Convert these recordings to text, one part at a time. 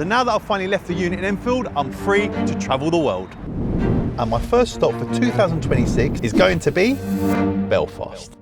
So now that I've finally left the unit in Enfield, I'm free to travel the world. And my first stop for 2026 is going to be Belfast.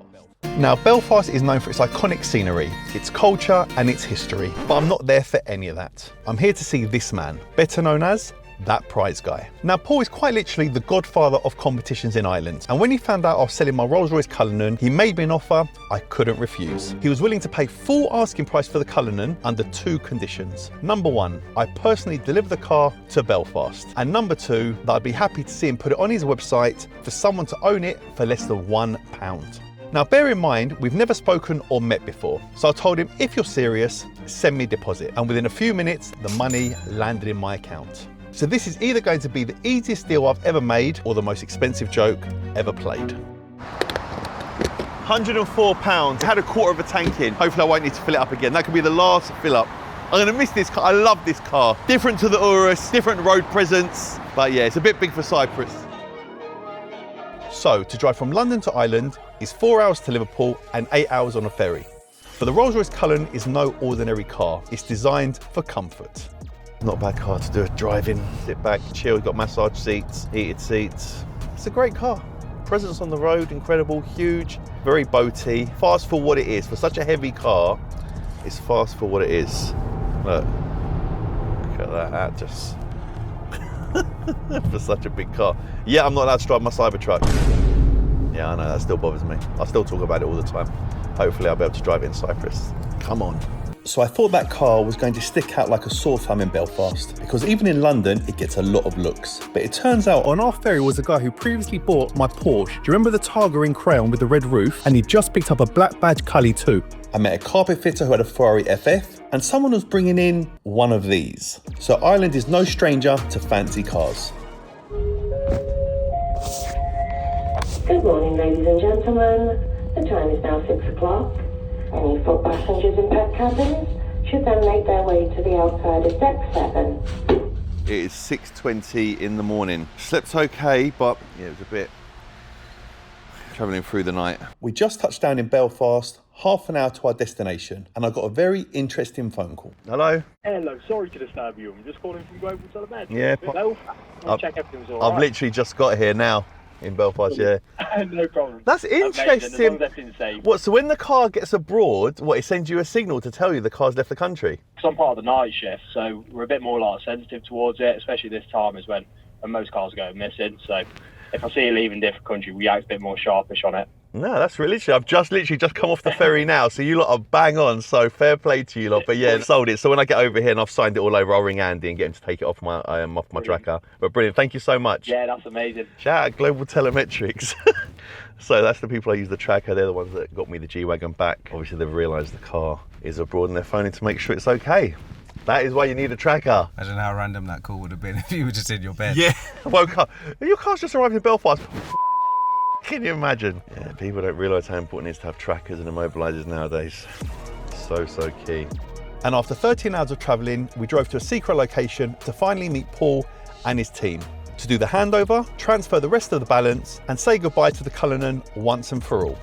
Now, Belfast is known for its iconic scenery, its culture and its history, but I'm not there for any of that. I'm here to see this man, better known as that prize guy. Now, Paul is quite literally the godfather of competitions in Ireland. And when he found out I was selling my Rolls Royce Cullinan, he made me an offer I couldn't refuse. He was willing to pay full asking price for the Cullinan under two conditions. Number one, I personally deliver the car to Belfast. And number two, that I'd be happy to see him put it on his website for someone to own it for less than £1. Now, bear in mind, we've never spoken or met before. So I told him, if you're serious, send me a deposit. And within a few minutes, the money landed in my account. So this is either going to be the easiest deal I've ever made or the most expensive joke ever played. £104, had a quarter of a tank in. Hopefully I won't need to fill it up again. That could be the last fill up. I'm gonna miss this car, I love this car. Different to the Urus, different road presence. But yeah, it's a bit big for Cyprus. So to drive from London to Ireland is 4 hours to Liverpool and 8 hours on a ferry. But the Rolls Royce Cullinan is no ordinary car. It's designed for comfort. Not a bad car to do it driving. Sit back, chill, you've got massage seats, heated seats. It's a great car. Presence on the road, incredible, huge, very boaty. Fast for what it is. For such a heavy car, it's fast for what it is. Look at that, just for such a big car. Yeah, I'm not allowed to drive my Cybertruck. Yeah, I know, that still bothers me. I still talk about it all the time. Hopefully I'll be able to drive it in Cyprus. Come on. So I thought that car was going to stick out like a sore thumb in Belfast, because even in London, it gets a lot of looks. But it turns out on our ferry was a guy who previously bought my Porsche. Do you remember the Targa in crayon with the red roof? And he just picked up a black badge Cully too. I met a carpet fitter who had a Ferrari FF, and someone was bringing in one of these. So Ireland is no stranger to fancy cars. Good morning, ladies and gentlemen. The time is now 6 o'clock. Any foot passengers in pet cabins should then make their way to the outside of deck 7. It is 6:20 in the morning. Slept okay, but yeah, it was a bit travelling through the night. We just touched down in Belfast, half an hour to our destination, and I got a very interesting phone call. Hello? Hello, sorry to disturb you. I'm just calling from Global Telemed. Yeah. I'll check everything's all right. I've literally just got here now. In Belfast, yeah. No problem. That's interesting. That's insane. What, so when the car gets abroad, it sends you a signal to tell you the car's left the country? Because I'm part of the night shift, so we're a bit more sensitive towards it, especially this time is when most cars go missing. So if I see it leaving different country, we act a bit more sharpish on it. No, that's really I've literally just come off the ferry now, so you lot are bang on, so fair play to you lot. But yeah, sold it. So when I get over here and I've signed it all over, I'll ring Andy and get him to take it off my tracker. But brilliant, thank you so much. Yeah, that's amazing. Shout out Global Telemetrics. So that's the people I use the tracker, they're the ones that got me the G-Wagon back. Obviously they've realised the car is abroad and they're phoning to make sure it's okay. That is why you need a tracker. Imagine how random that call would have been if you were just in your bed. Yeah, I woke up. Your car's just arrived in Belfast. Can you imagine? Yeah, people don't realise how important it is to have trackers and immobilisers nowadays. So key. And after 13 hours of travelling, we drove to a secret location to finally meet Paul and his team, to do the handover, transfer the rest of the balance, and say goodbye to the Cullinan once and for all.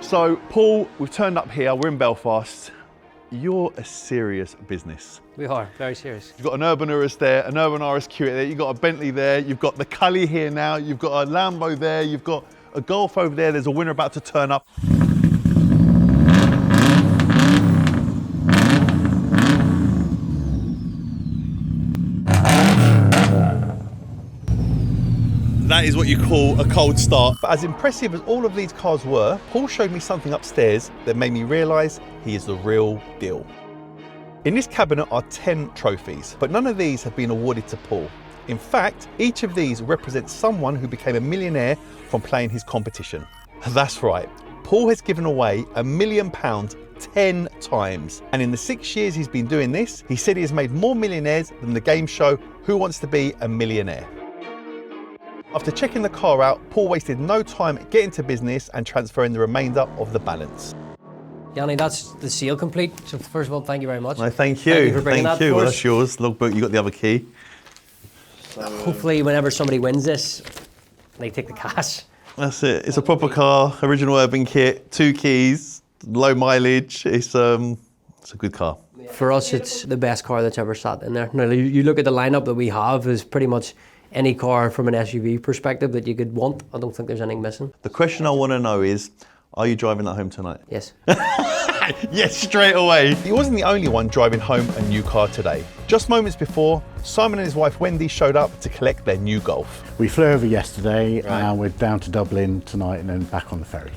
So, Paul, we've turned up here, we're in Belfast. You're a serious business. We are, very serious. You've got an Urban Urus there, an Urban RSQ there, you've got a Bentley there, you've got the Cully here now, you've got a Lambo there, you've got a Golf over there, there's a winner about to turn up. That is what you call a cold start. But as impressive as all of these cars were, Paul showed me something upstairs that made me realise he is the real deal. In this cabinet are 10 trophies, but none of these have been awarded to Paul. In fact, each of these represents someone who became a millionaire from playing his competition. That's right, Paul has given away £1 million 10 times. And in the 6 years he's been doing this, he said he has made more millionaires than the game show Who Wants to Be a Millionaire? After checking the car out, Paul wasted no time getting to business and transferring the remainder of the balance. Yanni, that's the seal complete. So first of all, thank you very much. No, thank you. Thank you for bringing that for Well, us. that's yours. Logbook, you got the other key. So, hopefully, whenever somebody wins this, they take the cash. That's it. It's a proper car, original Urban kit, 2 keys. low mileage. It's a good car. For us, it's the best car that's ever sat in there. Now, you look at the lineup that we have, is pretty much any car from an SUV perspective that you could want. I don't think there's anything missing. The question I want to know is, are you driving that home tonight? Yes. Yes, straight away. He wasn't the only one driving home a new car today. Just moments before, Simon and his wife Wendy showed up to collect their new Golf. We flew over yesterday and we're down to Dublin tonight and then back on the ferry.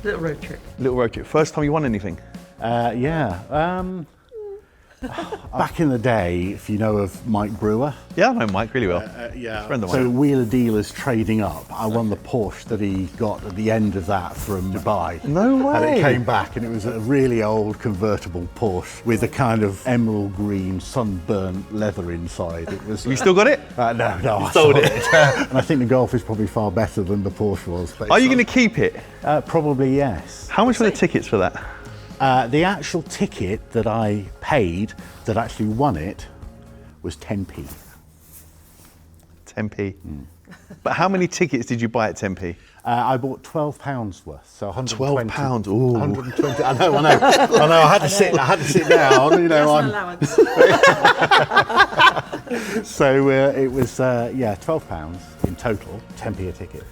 Little road trip. Little road trip. First time you won anything? Back in the day, if you know of Mike Brewer. Yeah, I know Mike really well. Yeah. Friend of So mine. Wheeler Dealers trading up. I won the Porsche that he got at the end of that from Dubai. No way. And it came back and it was a really old convertible Porsche with a kind of emerald green sunburnt leather inside. It was. You still got it? No, I sold it. And I think the Golf is probably far better than the Porsche was. Are you going to keep it? Probably yes. How much were the tickets for that? The actual ticket that I paid that actually won it was 10p. 10p. But how many tickets did you buy at 10p? I bought £12 worth, so 120. £12. Ooh. 120. I know. I had to sit down. You know, allowance. So it was £12 in total, 10p a ticket.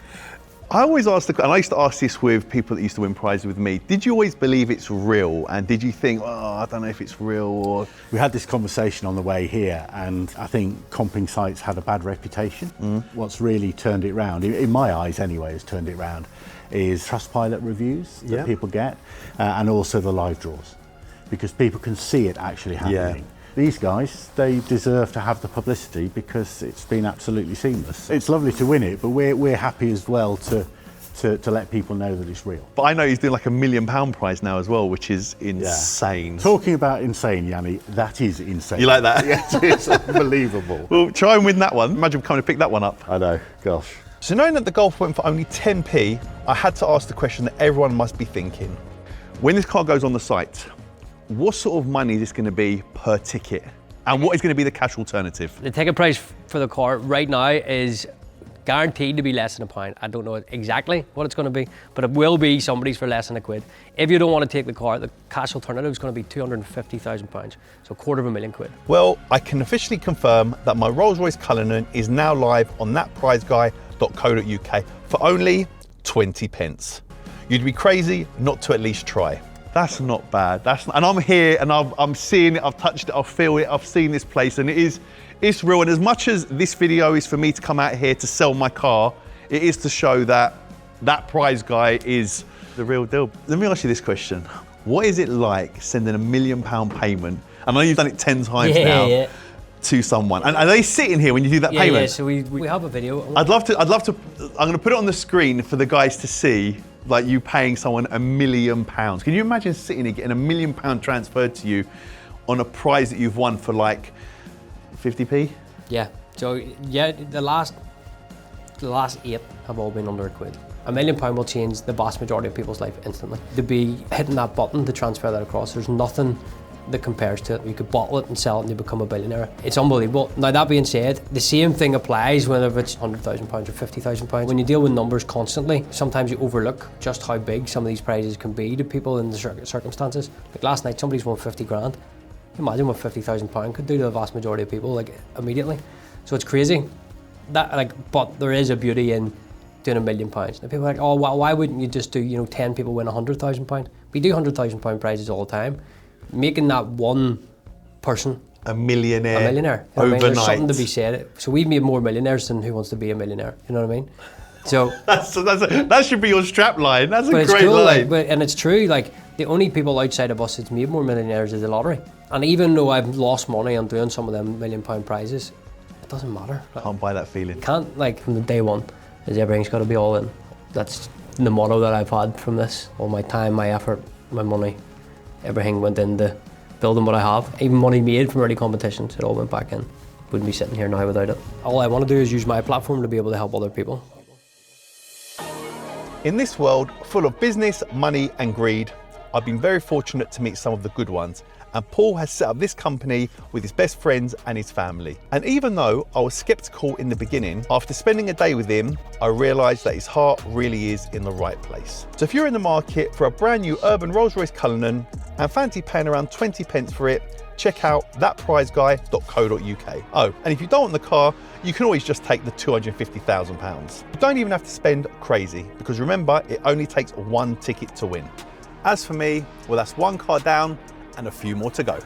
I always ask and I used to ask this with people that used to win prizes with me. Did you always believe it's real? And did you think, I don't know if it's real or... We had this conversation on the way here, and I think comping sites had a bad reputation. What's really turned it round, in my eyes anyway, has turned it round, is Trustpilot reviews that people get, and also the live draws, because people can see it actually happening. These guys, they deserve to have the publicity because it's been absolutely seamless. It's lovely to win it, but we're happy as well to let people know that it's real. But I know he's doing like £1 million prize now as well, which is insane. Talking about insane, Yanni, that is insane. You like that? Yes, it's unbelievable. Well, try and win that one. Imagine coming to pick that one up. I know, gosh. So knowing that the Golf went for only 10p, I had to ask the question that everyone must be thinking. When this car goes on the site, what sort of money is this going to be per ticket? And what is going to be the cash alternative? The ticket price for the car right now is guaranteed to be less than £1. I don't know exactly what it's going to be, but it will be somebody's for less than £1. If you don't want to take the car, the cash alternative is going to be £250,000, so £250,000. Well, I can officially confirm that my Rolls Royce Cullinan is now live on thatprizeguy.co.uk for only 20 pence. You'd be crazy not to at least try. That's not bad. And I'm here and I'm seeing it, I've touched it, I feel it, I've seen this place, and it's real. And as much as this video is for me to come out here to sell my car, it is to show that that prize guy is the real deal. Let me ask you this question. What is it like sending £1 million payment? I know you've done it 10 times now to someone. And are they sitting here when you do that payment? Yeah, so we have a video. I'd love to, I'm gonna put it on the screen for the guys to see, like you paying someone £1 million. Can you imagine sitting here getting £1 million transferred to you on a prize that you've won for like 50p? Yeah, so yeah, the last 8 have all been under £1. £1 million will change the vast majority of people's life instantly. To be hitting that button to transfer that across, there's nothing that compares to it. You could bottle it and sell it and you become a billionaire. It's unbelievable. Now that being said, the same thing applies whether it's £100,000 or £50,000. When you deal with numbers constantly, sometimes you overlook just how big some of these prizes can be to people in the circumstances. Like last night, somebody's won 50 grand. Imagine what £50,000 could do to the vast majority of people, like immediately. So it's crazy. But there is a beauty in doing £1 million. Now people are like, oh, why wouldn't you just do, 10 people win £100,000? We do £100,000 prizes all the time. Making that one person a millionaire You know what I mean? There's overnight. something to be said. So we've made more millionaires than Who Wants to Be a Millionaire. You know what I mean? So that should be your strap line. That's a but it's great cool, line. and it's true. Like the only people outside of us that's made more millionaires is the lottery. And even though I've lost money on doing some of them £1 million prizes, it doesn't matter. Can't buy that feeling. Can't, from the day one, is everything's got to be all in. That's the motto that I've had from this. All my time, my effort, my money, everything went into building what I have. Even money made from early competitions, it all went back in. Wouldn't be sitting here now without it. All I want to do is use my platform to be able to help other people. In this world full of business, money and greed, I've been very fortunate to meet some of the good ones, and Paul has set up this company with his best friends and his family. And even though I was skeptical in the beginning, after spending a day with him, I realised that his heart really is in the right place. So if you're in the market for a brand new urban Rolls Royce Cullinan and fancy paying around 20 pence for it, check out thatprizeguy.co.uk. Oh, and if you don't want the car, you can always just take the £250,000. You don't even have to spend crazy, because remember, it only takes one ticket to win. As for me, well, that's one car down and a few more to go.